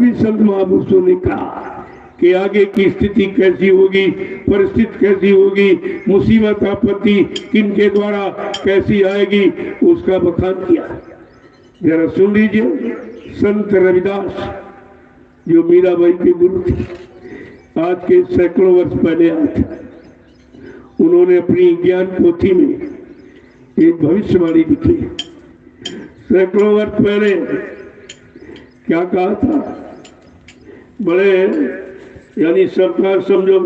भी संत महापुरुषों ने कहा कि आगे की स्थिति कैसी होगी, परिस्थिति कैसी होगी, मुसीबत आपत्ति किनके द्वारा कैसी आएगी, उसका बखान किया। जरा सुन लीजिए। संत रविदास जो मीराबाई के गुरु थे, आज के सैकड़ों वर्ष पहले आए थे, उन्होंने अपनी ज्ञान पोथी में एक भविष्यवाणी लिखी। सैकड़ों वर्ष पहले क्या कहा था? बड़े यानी सरकार समझो,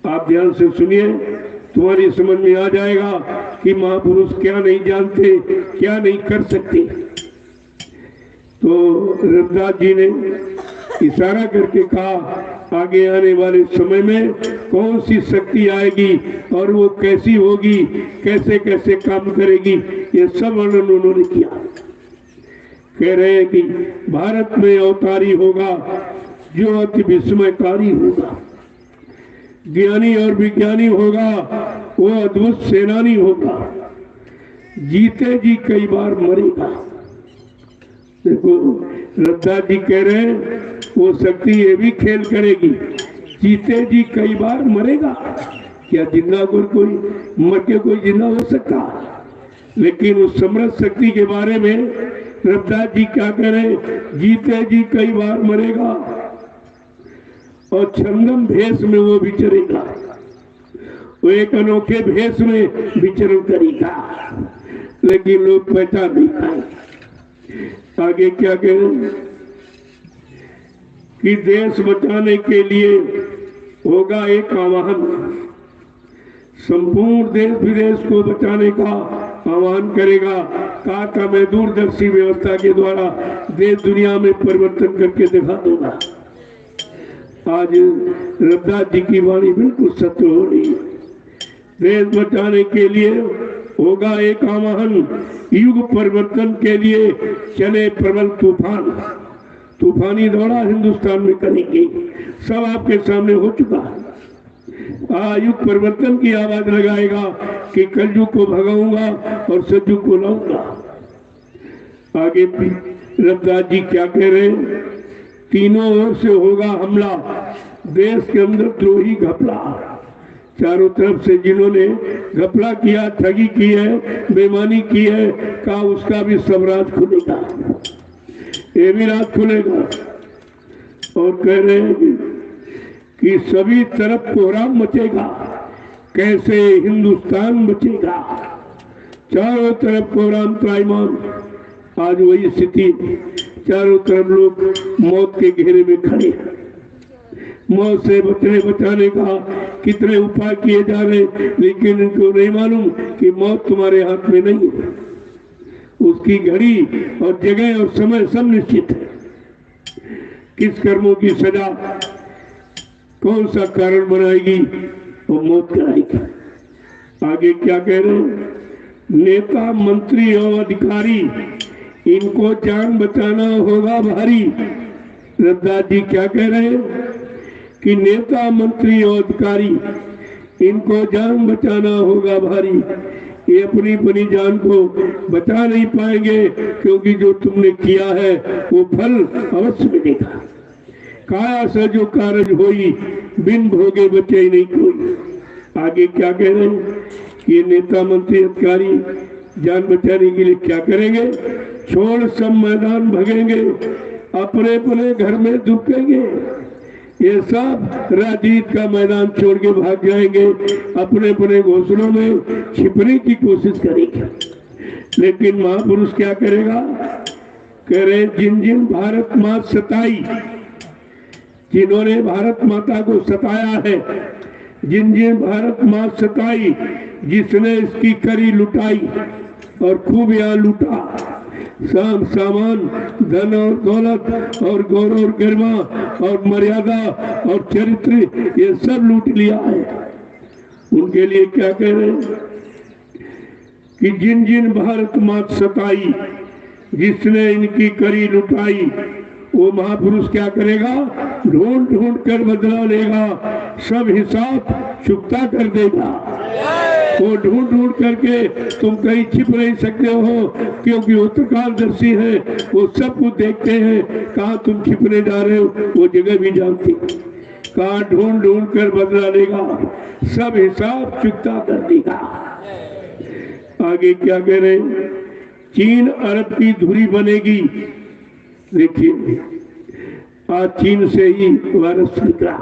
आप ध्यान से सुनिए, तुम्हारी समझ में आ जाएगा कि महापुरुष क्या नहीं जानते, क्या नहीं कर सकते। तो रविदास जी ने इशारा करके कहा, आगे आने वाले समय में कौन सी शक्ति आएगी और वो कैसी होगी, कैसे कैसे काम करेगी, ये सब वर्णन उन्होंने किया। कह रहे हैं कि भारत में अवतारी होगा जो अति विस्मयकारी होगा, ज्ञानी और विज्ञानी होगा, वो अद्भुत सेनानी होगा, जीते जी कई बार मरेगा। देखो रविदास जी कह रहे हैं वो शक्ति ये भी खेल करेगी, जीते जी कई बार मरेगा। क्या जिंदा कोई मर के कोई जिंदा हो सकता? लेकिन उस समृद्ध शक्ति के बारे में रविदास जी क्या कह रहे हैं? जीते जी कई बार मरेगा और छंदम भेष में वो विचरेगा, वो एक अनोखे भेष में विचरण करेगा, लेकिन लोग पहचान नहीं पाए। आगे क्या कहें कि देश बचाने के लिए होगा एक आह्वान, संपूर्ण देश विदेश को बचाने का आह्वान करेगा। कहा मैं दूरदर्शी व्यवस्था के द्वारा देश दुनिया में परिवर्तन करके दिखा दूंगा। आज रविदास जी की वाणी बिल्कुल सत्य हो रही है। देश बचाने के लिए होगा एक आह्वान, युग परिवर्तन के लिए चले प्रबल तूफान। तूफानी दौड़ा हिंदुस्तान में करेंगे, सब आपके सामने हो चुका है। युग परिवर्तन की आवाज लगाएगा कि कलयुग को भगाऊंगा और सतयुग को लाऊंगा। आगे रविदास जी क्या कह रहे हैं? तीनों ओर से होगा हमला, देश के अंदर द्रोही घपला। चारों तरफ से जिन्होंने घपला किया, ठगी की है, बेईमानी की है, का उसका भी सब राज खुलेगा, ये भी राज खुलेगा। और कह रहे हैं कि सभी तरफ कोहराम मचेगा, कैसे हिंदुस्तान बचेगा। चारों तरफ कोहराम त्राईमान। आज वही स्थिति, चारों तरफ लोग मौत के घेरे में खड़े, मौत से बचाने का कितने उपाय किए जा रहे, लेकिन इनको नहीं मालूम कि मौत तुम्हारे हाथ में नहीं है। उसकी घड़ी और जगह और समय सब निश्चित है। किस कर्मों की सजा कौन सा कारण बनाएगी, वो मौत कराएगी। आगे क्या कह रहे हैं? नेता मंत्री और अधिकारी, इनको जान बचाना होगा भारी। रविदास जी क्या कह रहे हैं कि नेता मंत्री और अधिकारी, इनको जान बचाना होगा भारी। ये अपनी अपनी जान को बचा नहीं पाएंगे, क्योंकि जो तुमने किया है वो फल अवश्य मिलेगा। काया से जो कारज होई, बिन भोगे बचे ही नहीं कोई। आगे क्या कह रहे हैं? ये नेता मंत्री अधिकारी जान बचाने के लिए क्या करेंगे? छोड़ सब मैदान भगेंगे, अपने अपने घर में दुबकेंगे। ये सब राजनीति का मैदान छोड़ के भाग जाएंगे, अपने अपने घोंसलों में छिपने की कोशिश करेंगे। लेकिन महापुरुष क्या करेगा? कह रहे जिन जिन भारत माँ सताई, जिन्होंने भारत माता को सताया है, जिन जिन भारत माँ सताई, जिसने इसकी करी लुटाई और खूब यहाँ लूटा, सामान, धन और दौलत और गौरव और गरिमा और मर्यादा और चरित्र, ये सब लूट लिया है। उनके लिए क्या कह रहे हैं कि जिन जिन भारत मात सताई, जिसने इनकी करी लुटाई, वो महापुरुष क्या करेगा? ढूंढ ढूंढ कर बदला लेगा, सब हिसाब चुकता कर देगा। वो ढूंढ ढूंढ करके तुम कहीं छिप नहीं सकते हो, क्योंकि उत्तरकालदर्शी है, वो सब कुछ देखते हैं। कहाँ तुम छिपने जा रहे हो वो जगह भी जानते, कहाँ ढूंढ ढूंढ कर बदला लेगा, सब हिसाब चुकता कर देगा। आगे क्या कह रहे, चीन अरब की धुरी बनेगी। देखिए आज चीन से ही वायरस निकला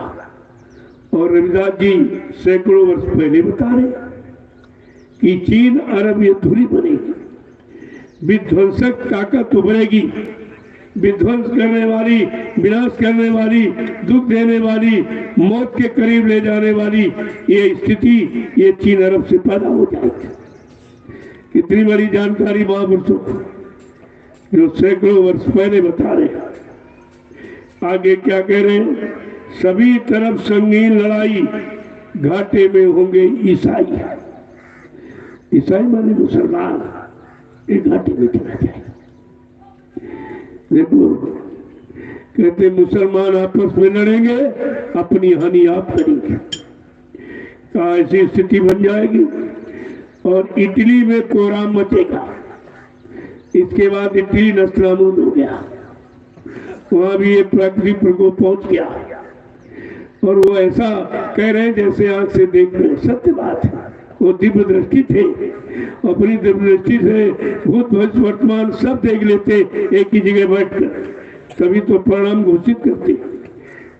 और रविदास जी सैकड़ों वर्ष पहले बता रहे कि चीन अरब ये धुरी बनेगी, विध्वंसक ताकत उभरेगी, विध्वंस करने वाली, विनाश करने वाली, दुख देने वाली, मौत के करीब ले जाने वाली ये स्थिति ये चीन अरब से पैदा हो जाएगी। कितनी बड़ी जानकारी महापुरुषों जो सैकड़ों वर्ष पहले बता रहे हैं। आगे क्या कह रहे हैं, सभी तरफ संगीन लड़ाई, घाटे में होंगे ईसाई। ईसाई माने मुसलमान, एक घाटे में चला जाए। देखो कहते मुसलमान आपस में लड़ेंगे, अपनी हानि आप करेंगे। क्या ऐसी स्थिति बन जाएगी? और इटली में कोहराम मचेगा। इसके बाद इटली नस्तानाबूद हो गया, वहां भी एक प्राकृतिक प्रकोप पहुंच गया और वो ऐसा कह रहे हैं जैसे आंख से देख रहे। सत्य बात है, वो दिव्य दृष्टि थे, अपनी दिव्य दृष्टि से भूत भविष्य वर्तमान सब देख लेते एक ही जगह बैठकर, तभी तो परिणाम घोषित करते।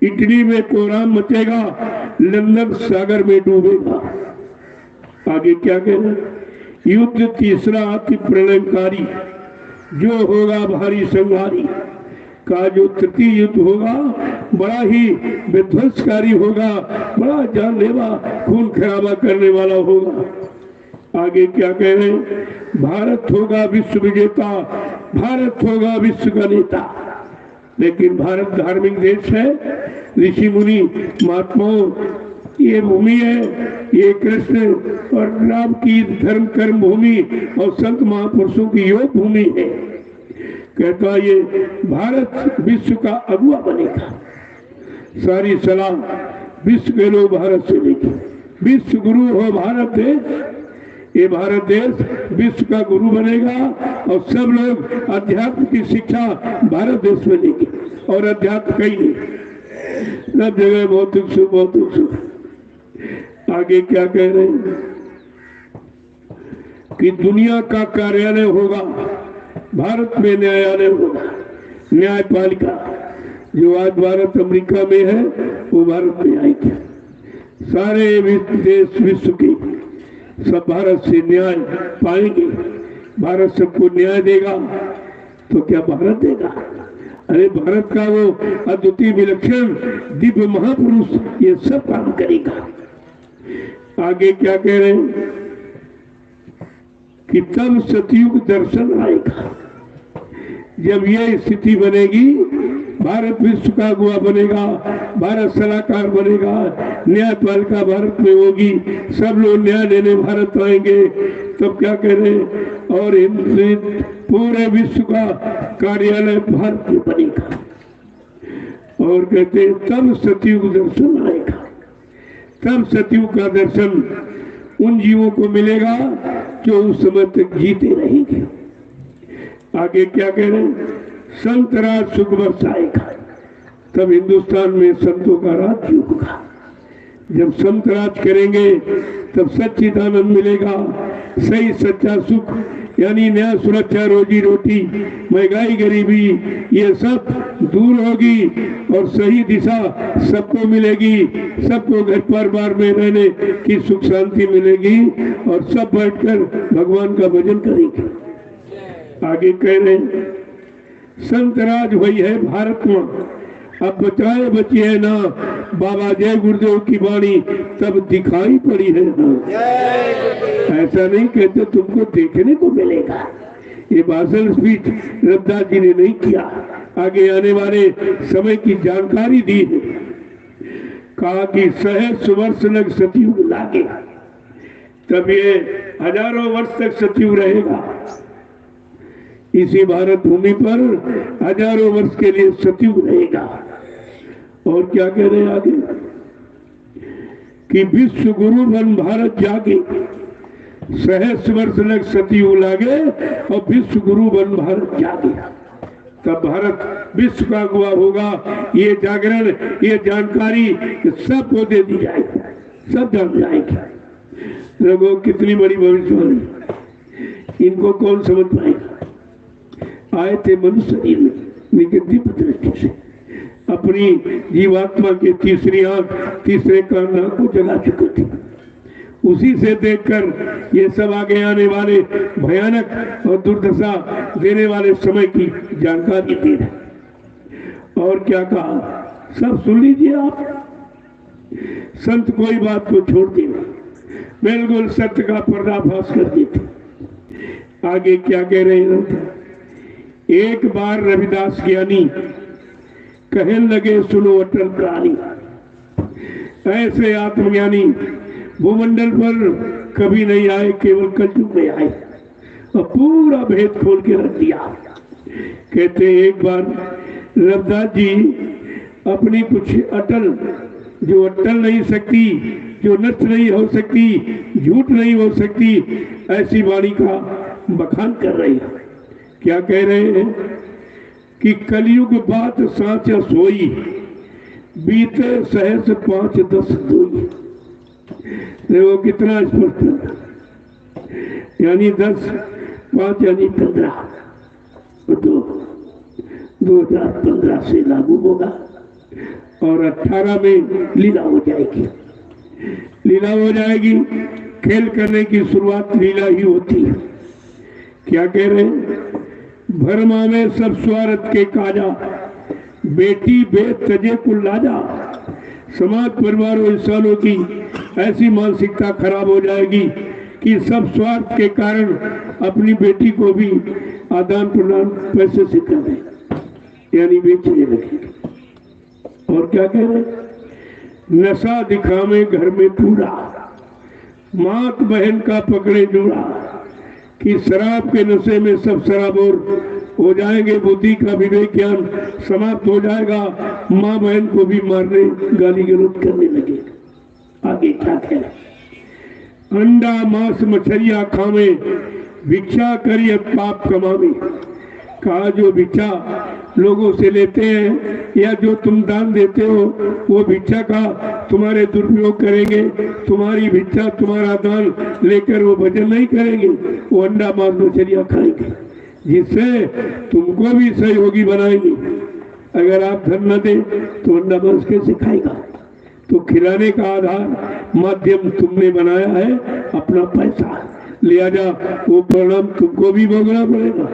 इटली में कोहराम मचेगा, लंदन सागर में डूबेगा। आगे क्या कहना, युद्ध तीसरा अति प्रलयकारी, जो होगा भारी संहारी। का जो तृतीय युद्ध होगा बड़ा ही विध्वंसकारी होगा, बड़ा जानलेवा खून खराबा करने वाला होगा। आगे क्या कह रहे हैं, भारत होगा विश्व विजेता, भारत होगा विश्व का नेता। लेकिन भारत धार्मिक देश है, ऋषि मुनि महात्माओं ये भूमि है, ये कृष्ण और राम की धर्म कर्म भूमि और संत महापुरुषों की योग भूमि है। कहता ये भारत विश्व का अगुआ बनेगा। सारी सलाह विश्व के लोग भारत से लेंगे। विश्व गुरु हो भारत देश, ये भारत देश विश्व का गुरु बनेगा और सब लोग अध्यात्म की शिक्षा भारत देश में लेंगे। और अध्यात्म कहीं नहीं, सब जगह भौतिक सुख, भौतिक सुख। आगे क्या कह रहे हैं कि दुनिया का कार्यालय होगा, भारत में न्यायालय होगा, न्यायपालिका। जो आज भारत अमेरिका में है वो भारत में आएगी। सारे देश विश्व के सब भारत से न्याय पाएंगे। भारत सबको न्याय देगा तो क्या भारत देगा? अरे भारत का वो अद्वितीय विलक्षण दिव्य महापुरुष ये सब काम करेगा। आगे क्या कह रहे हैं कि तब सतयुग दर्शन आएगा। जब यह स्थिति बनेगी, भारत विश्व का अगुआ बनेगा, भारत सलाहकार बनेगा, न्यायपालिका भारत में होगी, सब लोग न्याय देने भारत आएंगे। तब क्या कह रहे हैं, और पूरे विश्व का कार्यालय भारत में बनेगा। और कहते हैं तब सतयुग दर्शन आएगा। तब सतयुग का दर्शन उन जीवों को मिलेगा जो उस समय तक जीते रहेंगे। आगे क्या कह रहे हैं, संत राज सुख वर्ष आएगा। तब हिंदुस्तान में संतों का राज होगा। जब संत राज करेंगे तब सच्चिदानंद मिलेगा, सही सच्चा सुख यानी न्याय सुरक्षा रोजी रोटी महंगाई गरीबी ये सब दूर होगी और सही दिशा सबको मिलेगी। सबको घर परिवार में रहने की सुख शांति मिलेगी और सब बैठकर भगवान का भजन करेंगे। आगे कह रहे हैं संत राज वही है भारत में, अब बचाए बची है ना। बाबा जय गुरुदेव की वाणी तब दिखाई पड़ी है ना। ऐसा नहीं कहते तुमको देखने को मिलेगा। ये भाषण स्पीच रविदास जी ने नहीं किया, आगे आने वाले समय की जानकारी दी है। कहा कि 100 वर्ष लग सतयुग लागे, तब ये हजारों वर्ष तक सतयुग रहेगा। इसी भारत भूमि पर हजारों वर्ष के लिए सतयुग रहेगा। और क्या कह रहे हैं आगे कि विश्व गुरु बन भारत जागे, सहस्र वर्ष लग सतयुग लागे और विश्व गुरु बन भारत जागे। तब भारत विश्व का अगुवा होगा। ये जागरण, ये जानकारी सबको दे दी जाएगी, सब जान जाएगी। लोगों कितनी बड़ी भविष्यवाणी, इनको कौन समझ पाएगा। आए थे मनुष्य शरीर में, लेकिन दिव्य दृष्टि से अपनी जीवात्मा के तीसरी आंख, तीसरे कान को जगा चुके थे। उसी से देखकर ये सब आगे आने वाले भयानक और दुर्दशा देने वाले समय की जानकारी दी है। और क्या कहा, सब सुन लीजिए आप। संत कोई बात को छोड़ दे, बिल्कुल सत्य का पर्दाफाश कर देते। आगे क्या कह रहे हैं, एक बार रविदास ज्ञानी कहने लगे, सुनो अटल प्राणी, ऐसे आत्मज्ञानी भूमंडल पर कभी नहीं आए, केवल कलयुग में आए और पूरा भेद खोल के रख दिया। कहते एक बार रविदास जी अपनी कुछ अटल, जो अटल नहीं सकती, जो नष्ट नहीं हो सकती, झूठ नहीं हो सकती, ऐसी वाणी का बखान कर रहे हैं। क्या कह रहे हैं कि कलयुग बात साचा सोई, बीते सहस 5-10 दोई। देखो कितना स्पष्ट है, यानी 10, 5 यानी 15, तो 2015 से लागू होगा और 18 में लीला हो जाएगी। लीला हो जाएगी, खेल करने की शुरुआत लीला ही होती है। क्या कह रहे हैं, भरमा में सब स्वार्थ के काजा, बेटी बेद तजे कुल लाजा। समाज, परिवार और इंसानों की ऐसी मानसिकता खराब हो जाएगी कि सब स्वार्थ के कारण अपनी बेटी को भी आदान प्रदान पैसे से कर दें, यानी बेचने लगेंगे। और क्या कह रहे, नशा दिखावे घर में पूरा, मात बहन का पकड़े जुड़ा, कि शराब के नशे में सब शराबोर हो जाएंगे, बुद्धि का विवेक ज्ञान समाप्त हो जाएगा, माँ बहन को भी मारने, गाली गलौज करने लगेगा। आगे क्या कह, अंडा मांस मछलियां खावे, भिक्षा करिए पाप कमावे। कहा जो भिक्षा लोगों से लेते हैं या जो तुम दान देते हो, वो भिक्षा का तुम्हारे दुरुपयोग करेंगे। तुम्हारी भिक्षा, तुम्हारा दान लेकर वो भजन नहीं करेंगे, वो अंडा मांस मछलियां खाएंगे, जिससे तुमको भी सहयोगी बनाएंगे। अगर आप धन न दें तो अंडा मांस कैसे खाएगा। तो खिलाने का आधार, माध्यम तुमने बनाया है, अपना पैसा लिया जा, वो परिणाम तुमको भी भोगना पड़ेगा।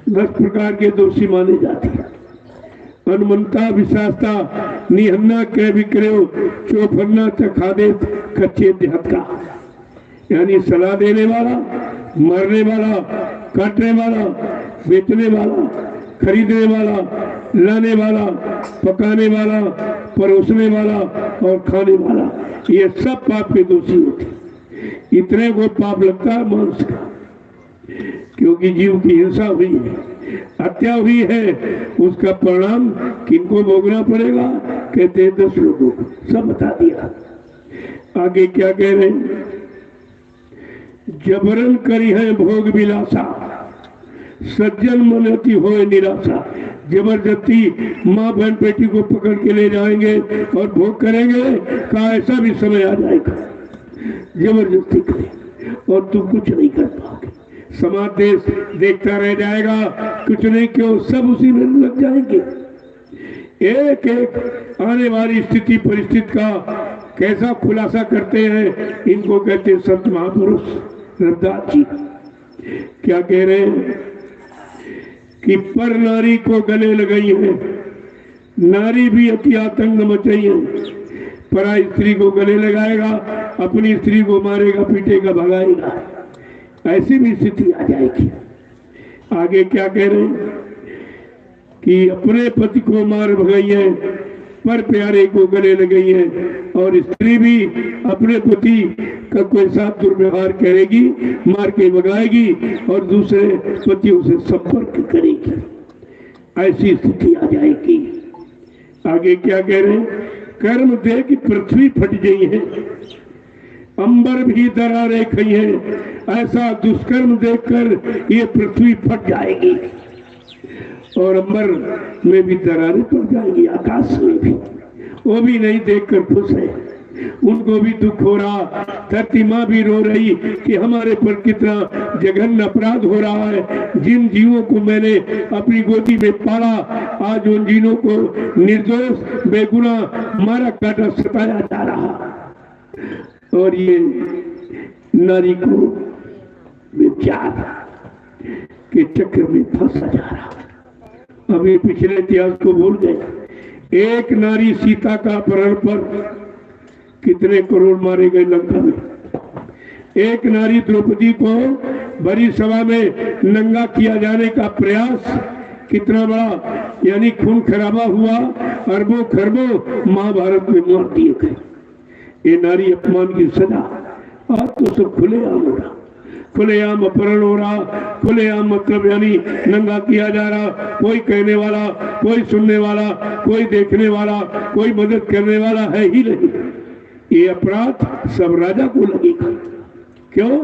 10 प्रकार के दोषी माने जाते हैं, अनुमंता, विशास्ता, निहन्ना, क्रय विक्रय, चौफन्ना, चखादे, कच्चे देहत का, यानी सलाह देने वाला, मरने वाला, काटने वाला, बेचने वाला, खरीदने वाला, लाने वाला, पकाने वाला, परोसने वाला और खाने वाला, ये सब पाप के दोषी होते। इतने को पाप लगता है मांस का, क्योंकि जीव की हिंसा हुई है, हत्या हुई है, उसका परिणाम किनको भोगना पड़ेगा। कहते हैं 10 लोगों को, सब बता दिया। आगे क्या कह रहे हैं, जबरन करी है भोग विलासा, सज्जन मनती हो निराशा। जबरदस्ती माँ बहन बेटी को पकड़ के ले जाएंगे और भोग करेंगे, कहा ऐसा भी समय आ जाएगा जबरदस्ती करेंगे और तुम कुछ नहीं कर पाओगे। समाज देश देखता रह जाएगा, कुछ नहीं, क्यों, सब उसी में लग जाएंगे। एक एक आने वाली स्थिति परिस्थिति का कैसा खुलासा करते हैं, इनको कहते हैं संत महापुरुष रविदास जी। क्या कह रहे हैं कि पर नारी को गले लगाई है, नारी भी अति आतंक मचाई है। परा स्त्री को गले लगाएगा, अपनी स्त्री को मारेगा, पीटेगा, भगाएगा, ऐसी भी स्थिति आ जाएगी। आगे क्या कह रहे हैं कि अपने पति को मार भगाई है, पर प्यारे को गले लगाई है, और स्त्री भी अपने पति का कोई साथ दुर्व्यवहार करेगी, मार के भगाएगी और दूसरे पतियों से संपर्क करेगी, ऐसी स्थिति आ जाएगी। आगे क्या कह रहे हैं, कर्म दे कि पृथ्वी फट गई है, अंबर भी दरारे खइए। ऐसा दुष्कर्म देखकर ये पृथ्वी फट जाएगी और अंबर में भी दरारें पड़ जाएंगी, आकाश में भी। वो भी नहीं देखकर खुश है, उनको भी दुख हो रहा। धरती माँ भी रो रही कि हमारे पर कितना जघन्य अपराध हो रहा है। जिन जीवों को मैंने अपनी गोदी में पाला, आज उन जीवों को निर्दोष बेगुनाह मारा काटा सताया जा रहा, और ये नारी को विचार के चक्र में फंसा जा रहा। अभी पिछले इतिहास को भूल गए। एक नारी सीता का अपहरण पर कितने करोड़ मारे गए लंका में। एक नारी द्रौपदी को बड़ी सभा में नंगा किया जाने का प्रयास कितना बड़ा, यानी खून खराबा हुआ, अरबों खरबों महाभारत में मार दिए गए। ये नारी अपमान की सजा। आज तो सब खुलेआम हो रहा, खुलेआम अपहरण हो रहा, खुलेआम मतलब यानी नंगा किया जा रहा। कोई कहने वाला, कोई सुनने वाला, कोई देखने वाला, कोई मदद करने वाला है ही नहीं। ये अपराध सब राजा को लगेगा। क्यों?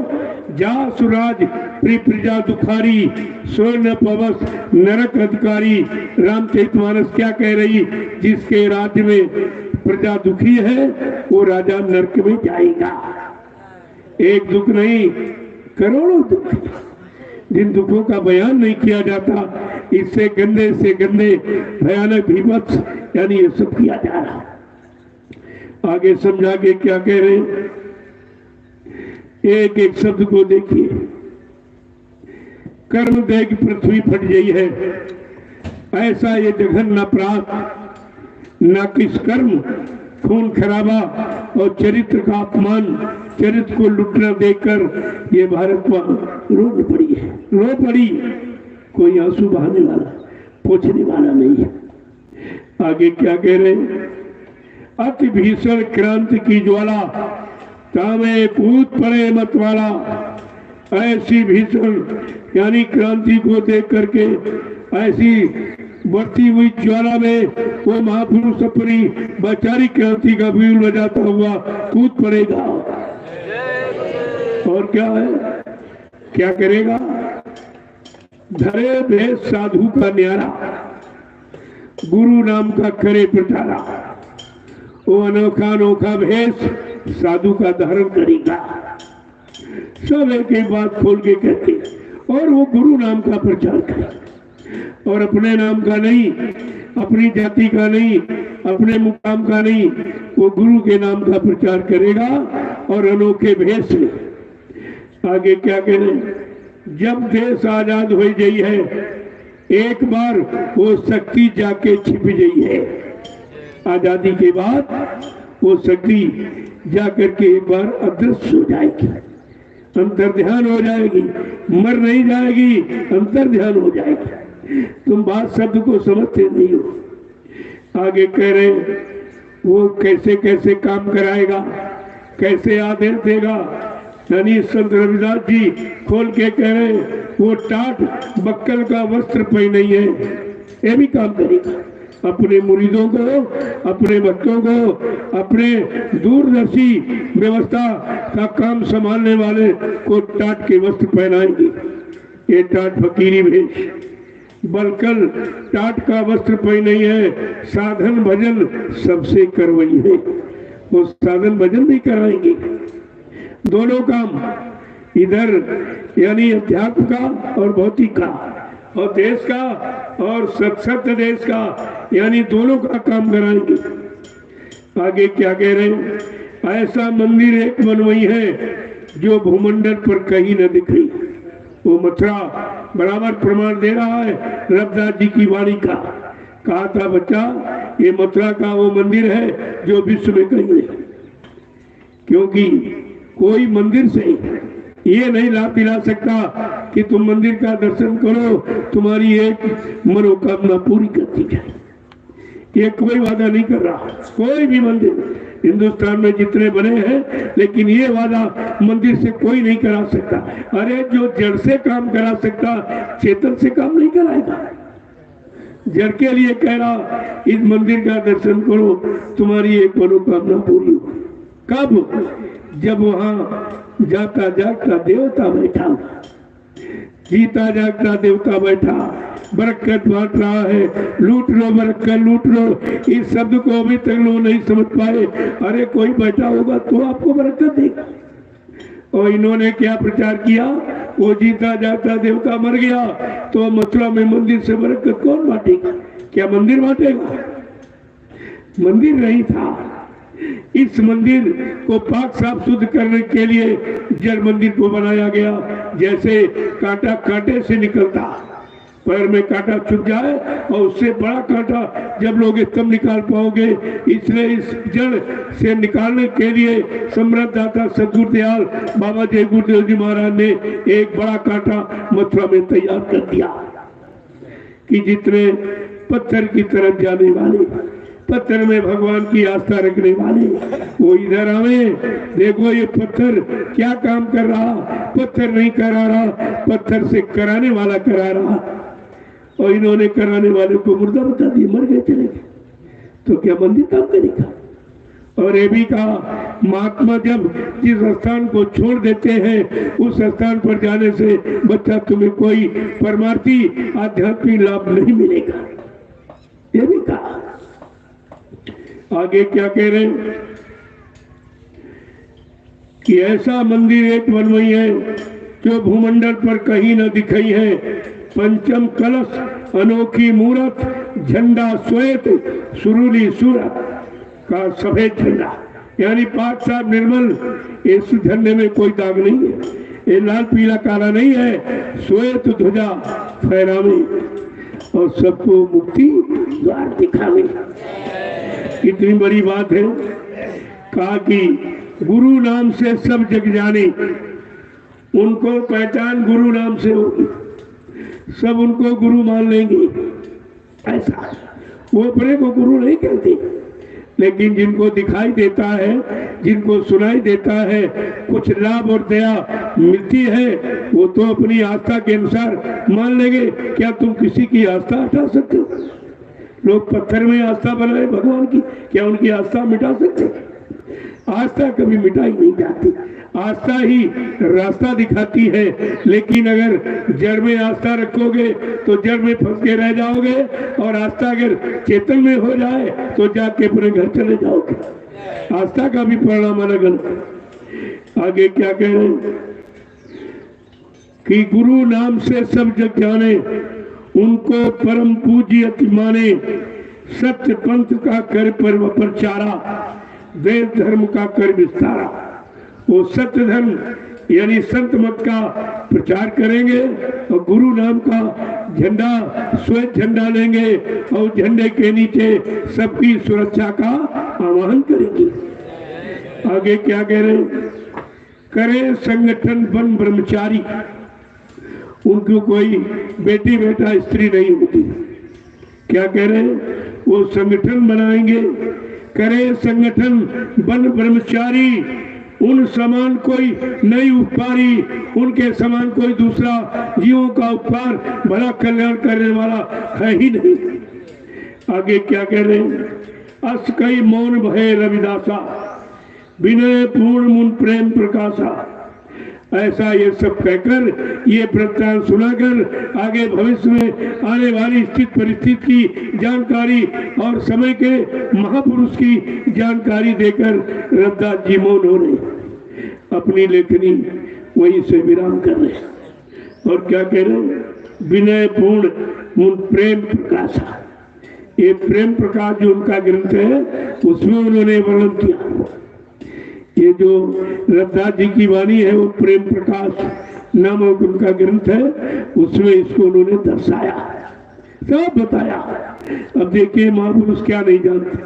जा सुराज प्री प्रजा दुखारी, स्वर्ण पवस नरक अधिकारी। रामचरितमानस क्या कह रही? जिसके राज्य में प्रजा दुखी है वो राजा नरक में जाएगा। एक दुख नहीं, करोड़ों दुख। जिन दुखों का बयान नहीं किया जाता, इससे गंदे से गंदे भयानक विभत्स यानी ये सब किया जा रहा। आगे समझा के क्या कह रहे हैं, एक एक शब्द को देखिए। कर्म देख पृथ्वी फट गई है, ऐसा ये जघन्य अपराध न किस कर्म, खून खराबा और चरित्र का अपमान, चरित्र को लुटना देखकर ये भारत पर रो पड़ी है, रो पड़ी। कोई आंसू बहाने वाला, पोंछने वाला नहीं है। आगे क्या कह रहे हैं, अति भीषण क्रांति की ज्वाला, तामे कूद पड़े मत वाला। ऐसी भीषण यानी क्रांति को देख करके ऐसी बढ़ती हुई ज्वाला में वो महापुरुष अपनी वैचारिक क्रांति का बील बजाता हुआ कूद पड़ेगा। और क्या है, क्या करेगा? धरे भेष साधु का न्यारा, गुरु नाम का करे प्रचारा। वो अनोखा अनोखा भेष साधु का धारण करेगा। सब एक बात खोल के कहते, और वो गुरु नाम का प्रचार करे, और अपने नाम का नहीं, अपनी जाति का नहीं, अपने मुकाम का नहीं, वो गुरु के नाम का प्रचार करेगा और अनोखे भेष में। आगे क्या कह रहे, जब देश आजाद हो गई है, एक बार वो शक्ति जाके छिप गई है। आजादी के बाद वो शक्ति जाकर के एक बार अदृश्य हो जाएगी, अंतर्ध्यान हो जाएगी, मर नहीं जाएगी, अंतर्ध्यान हो जाएगी। तुम बात शब्द को समझते नहीं हो। आगे कह रहे वो कैसे कैसे काम कराएगा, कैसे आदेश देगा। यानी संत रविदास जी खोल के कह रहे वो टाट बक्कल का वस्त्र पहने है, ये भी काम करेगा। अपने मुरीदों को, अपने भक्तों को, अपने दूरदर्शी व्यवस्था का काम संभालने वाले को टाट के वस्त्र पहनाएंगे। ये टाट फकीरी भेष। बलकल टाट का वस्त्र पहने है, साधन भजन सबसे करवाई है। वो साधन भजन भी कराएंगे। दोनों काम, इधर यानी अध्यात्म का और भौतिक का, और देश का और सत्य देश का, यानी दोनों का काम कराएंगे। आगे क्या कह रहे हैं, ऐसा मंदिर एक बनवाई है जो भूमंडल पर कहीं न दिख रही। वो मथुरा बराबर प्रमाण दे रहा है रविदास जी की वाणी का। कहा था बच्चा, ये मथुरा का वो मंदिर है जो विश्व में कहीं नहीं, क्योंकि कोई मंदिर से ये नहीं लाभ दिला सकता कि तुम मंदिर का दर्शन करो, तुम्हारी एक मनोकामना पूरी करती जाए। ये कोई वादा नहीं कर रहा। कोई भी मंदिर हिंदुस्तान में जितने बने हैं, लेकिन ये वादा मंदिर से कोई नहीं करा सकता। अरे जो जड़ से काम करा सकता, चेतन से काम नहीं कराएगा। जड़ के लिए कह रहा इस मंदिर का दर्शन करो, तुम्हारी एक मनोकामना पूरी हो। कब? जब वहां जाता जागता देवता बैठा, जीता जागता देवता बैठा, बरकत बांट रहा है, लूट लो बरकत लूट लो। इस शब्द को अभी तक लोग नहीं समझ पाए। अरे कोई बैठा होगा तो आपको बरकत देगा। और इन्होंने क्या प्रचार किया, वो जीता जागता देवता मर गया तो मथुरा में मंदिर से बरकत कौन बांटेगा? क्या मंदिर बांटेगा? मंदिर नहीं था। इस मंदिर को पाक साफ शुद्ध करने के लिए जड़ मंदिर को बनाया गया। जैसे कांटा कांटे से निकलता, पैर में कांटा चुभ जाए और उससे बड़ा कांटा जब लोग तब निकाल पाओगे। इसलिए इस जड़ से निकालने के लिए सम्राट दाता सदगुरुदयाल बाबा जय गुरुदेव जी महाराज ने एक बड़ा कांटा मथुरा में तैयार कर दिया कि जितने पत्थर की तरफ जाने वाले, पत्थर में भगवान की आस्था रखने वाले, वो इधर आवे। देखो ये पत्थर क्या काम कर रहा, पत्थर नहीं करा रहा, पत्थर से कराने वाला करा रहा। और इन्होंने कराने वाले को मुर्दा बता दिए, मर गए चले गए। तो क्या मंदिर काम करेगा? और ये भी कहा, महात्मा जब जिस स्थान को छोड़ देते हैं उस स्थान पर जाने से बच्चा तुम्हें कोई परमार्थी आध्यात्मिक लाभ नहीं मिलेगा। ये भी कहा। आगे क्या कह रहे हैं कि ऐसा मंदिर एक बनवाई है जो भूमंडल पर कहीं न दिखाई है। पंचम कलश, अनोखी मूरत, झंडा श्वेत, सुरुली सूरत का सफेद झंडा, यानी पाक साफ निर्मल। इस झंडे में कोई दाग नहीं है, ये लाल पीला काला नहीं है। श्वेत ध्वजा फहरावे और सबको मुक्ति द्वार दिखावे। कितनी बड़ी बात है। कहा कि गुरु नाम से सब जग जाने, उनको पहचान गुरु नाम से होगी, सब उनको गुरु मान लेंगे। ऐसा वो अपने को गुरु नहीं कहते, लेकिन जिनको दिखाई देता है, जिनको सुनाई देता है, कुछ लाभ और दया मिलती है, वो तो अपनी आस्था के अनुसार मान लेंगे। क्या तुम किसी की आस्था हटा सकते हो? लोग पत्थर में आस्था बनाए भगवान की, क्या उनकी आस्था मिटा सकते? आस्था कभी मिटाई नहीं जाती। आस्था ही रास्ता दिखाती है, लेकिन अगर जड़ में आस्था रखोगे तो जड़ में फंस के रह जाओगे, और आस्था अगर चेतन में हो जाए तो जाके अपने घर चले जाओगे। आस्था का भी परिणाम अलग अलग। आगे क्या कह रहे हैं कि गुरु नाम से सब जग जाने, उनको परम पूज्य माने, सत्य पंथ का कर पर प्रचारा, वेद धर्म का कर विस्तारा। वो सत्य धर्म यानी संत मत का प्रचार करेंगे और गुरु नाम का झंडा, श्वेत झंडा लेंगे और झंडे के नीचे सबकी सुरक्षा का आह्वान करेंगे। आगे क्या कह रहे हैं? करे संगठन बन ब्रह्मचारी, उनको कोई बेटी बेटा स्त्री नहीं होती। क्या कह रहे हैं? वो संगठन बनाएंगे। करे संगठन बन ब्रह्मचारी, उन समान कोई नहीं उपकारी, उनके समान कोई दूसरा जीवों का उपकार भला कल्याण करने वाला है ही नहीं। आगे क्या कह रहे हैं? अस कई मौन भय रविदासा, विनय पूर्ण मुन प्रेम प्रकाशा। ऐसा ये सब कहकर, ये वृत्तांत सुनाकर आगे भविष्य में आने वाली स्थित परिस्थिति की जानकारी और समय के महापुरुष की जानकारी देकर रविदास जी मौन हो रहे, अपनी लेखनी वहीं से विराम कर रहे। और क्या कह रहे हैं? विनय पूर्ण मुन प्रेम प्रकाशा। ये प्रेम प्रकाश जो उनका ग्रंथ है उसमें उन्होंने वर्णन किया। ये जो रविदास जी की वाणी है वो प्रेम प्रकाश नामक उनका ग्रंथ है, उसमें इसको उन्होंने दर्शाया, सब बताया। अब देखिए महापुरुष क्या नहीं जानते,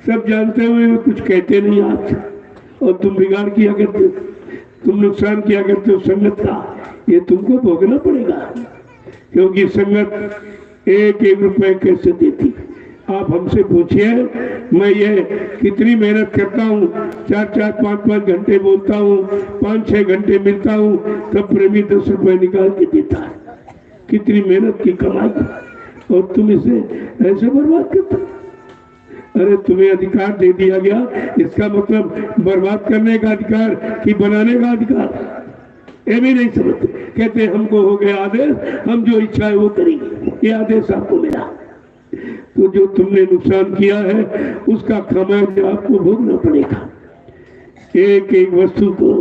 सब जानते हुए कुछ कहते नहीं आज। और तुम बिगाड़ किया करते, तुम नुकसान किया करते हो संगत का, ये तुमको भोगना पड़ेगा। क्योंकि संगत एक एक रुपए कैसे देती, आप हमसे पूछिए। मैं ये कितनी मेहनत करता हूँ, 4-4, 5-5 घंटे बोलता हूँ, 5-6 घंटे मिलता हूँ, तब प्रेमी 10 रुपए निकाल के देता है। कितनी मेहनत की कमाई, और तुम इसे ऐसे बर्बाद करते। अरे तुम्हें अधिकार दे दिया गया, इसका मतलब बर्बाद करने का अधिकार कि बनाने का अधिकार? ये भी नहीं समझते। कहते हमको हो गया आदेश, हम जो इच्छा है वो करेंगे, ये आदेश आपको मिला। तो जो तुमने नुकसान किया है उसका खामियाजा आपको भोगना पड़ेगा। एक एक वस्तु को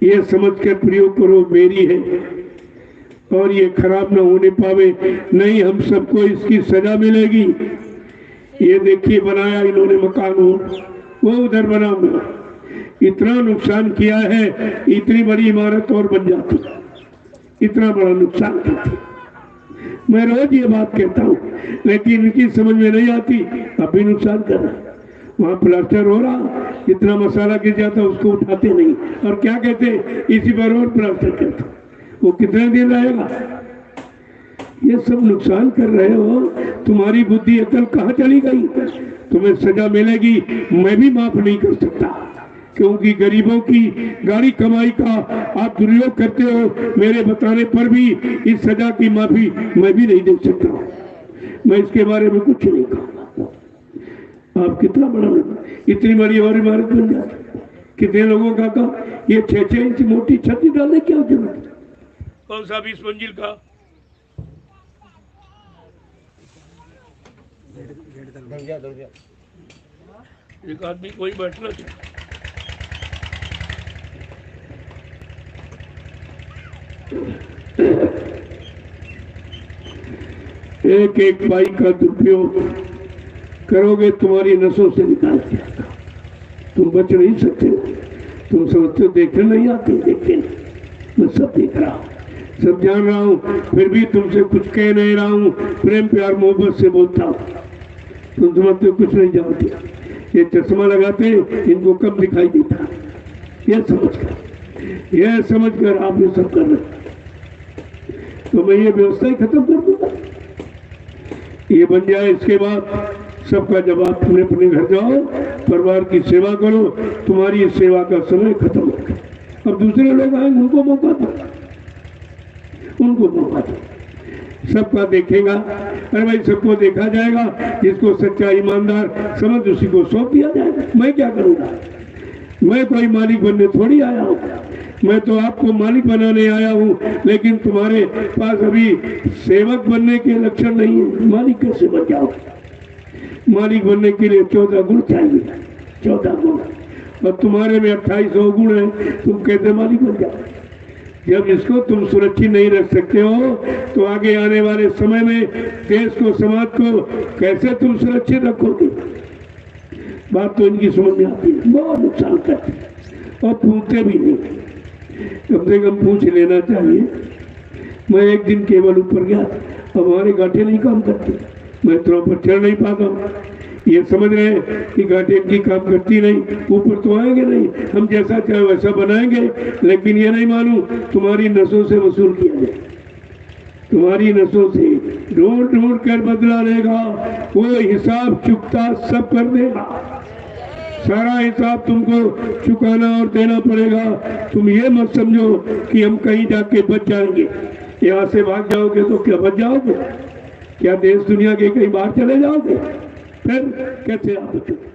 ये समझ कर प्रयोग करो मेरी है और ये खराब ना होने पावे, नहीं हम सबको इसकी सजा मिलेगी। ये देखिए बनाया इन्होंने मकान, वो उधर बना हुआ, इतना नुकसान किया है, इतनी बड़ी इमारत और बन जाती, इतना बड़ा नुकसान करती। मैं रोज ये बात कहता हूँ लेकिन इनकी समझ में नहीं आती, अब भी नुकसान कर रहा। वहां प्लास्टर हो रहा, इतना मसाला गिर जाता उसको उठाते नहीं, और क्या कहते इसी पर और प्लास्टर करते, वो कितने दिन रहेगा? ये सब नुकसान कर रहे हो, तुम्हारी बुद्धि अकल कहाँ चली गई? तुम्हें सजा मिलेगी, मैं भी माफ नहीं कर सकता, क्योंकि गरीबों की गाड़ी कमाई का आप दुरुपयोग करते हो। मेरे बताने पर भी इस सजा की माफी मैं भी नहीं दे सकता, मैं इसके बारे में कुछ नहीं कहूँगा। आप कितना बड़ा, इतनी बड़ी और इमारत बन जाती, कितने लोगों का काम, ये 6-6 इंच मोटी छत डालने क्या जरूरत? कौन सा 20 मंजिल का? एक आदमी कोई बैठना चाहिए। एक एक पाई का दुरुपयोग करोगे तुम्हारी नसों से निकाल दिया, तुम बच नहीं सकते। तुम समझते हो देखने नहीं आते, देखते नहीं, मैं सब देख रहा हूँ, सब जान रहा हूँ, फिर भी तुमसे कुछ कह नहीं रहा हूँ, प्रेम प्यार मोहब्बत से बोलता हूँ। तुम समझते कुछ नहीं जानते, ये चश्मा लगाते इनको कम दिखाई देता, यह समझकर आप ये सब कर रहे। तो मैं ये व्यवस्था ही खत्म कर दूंगा, ये बन जाए, इसके बाद सबका जवाब अपने अपने घर जाओ, परिवार की सेवा करो, तुम्हारी इस सेवा का समय खत्म हो गया। अब दूसरे लोग आएंगे, उनको मौका दो, उनको मौका दो, सबका देखेगा। अरे भाई सबको देखा जाएगा, जिसको सच्चा ईमानदार समझ उसी को सौंप दिया जाएगा। मैं क्या करूँगा? मैं कोई मालिक बनने थोड़ी आया हूँ, मैं तो आपको मालिक बनाने आया हूँ, लेकिन तुम्हारे पास अभी सेवक बनने के लक्षण नहीं है, मालिक कैसे बन जाओगे? मालिक बनने के लिए 14 गुण चाहिए, 14 गुण, और तुम्हारे में 2800 गुण है, तुम कैसे मालिक बन जाओ? जब इसको तुम सुरक्षित नहीं रख सकते हो तो आगे आने वाले समय में देश को, समाज को कैसे तुम सुरक्षित रखोगे? बात तो इनकी समझ में आती है, बहुत नुकसान करते और पूछते भी नहीं, कम से कम पूछ लेना चाहिए। मैं एक दिन केवल ऊपर गया, अब हमारे गांठे नहीं काम करते, मैं तो ऊपर चढ़ नहीं पाता हूँ। ये समझ रहे हैं कि गांठे इनकी काम करती नहीं, ऊपर तो आएंगे नहीं, हम जैसा चाहे वैसा बनाएंगे, लेकिन ये नहीं मालूम तुम्हारी नसों से वसूल किया जाए, तुम्हारी नसों से ढूंढ ढूंढ कर बदला लेगा, वो हिसाब चुकता सब कर देगा, सारा हिसाब तुमको चुकाना और देना पड़ेगा। तुम ये मत समझो कि हम कहीं जाके बच जाएंगे, यहाँ से भाग जाओगे तो क्या बच जाओगे? क्या देश दुनिया के कहीं बाहर चले जाओगे? फिर कैसे आप बचोगे?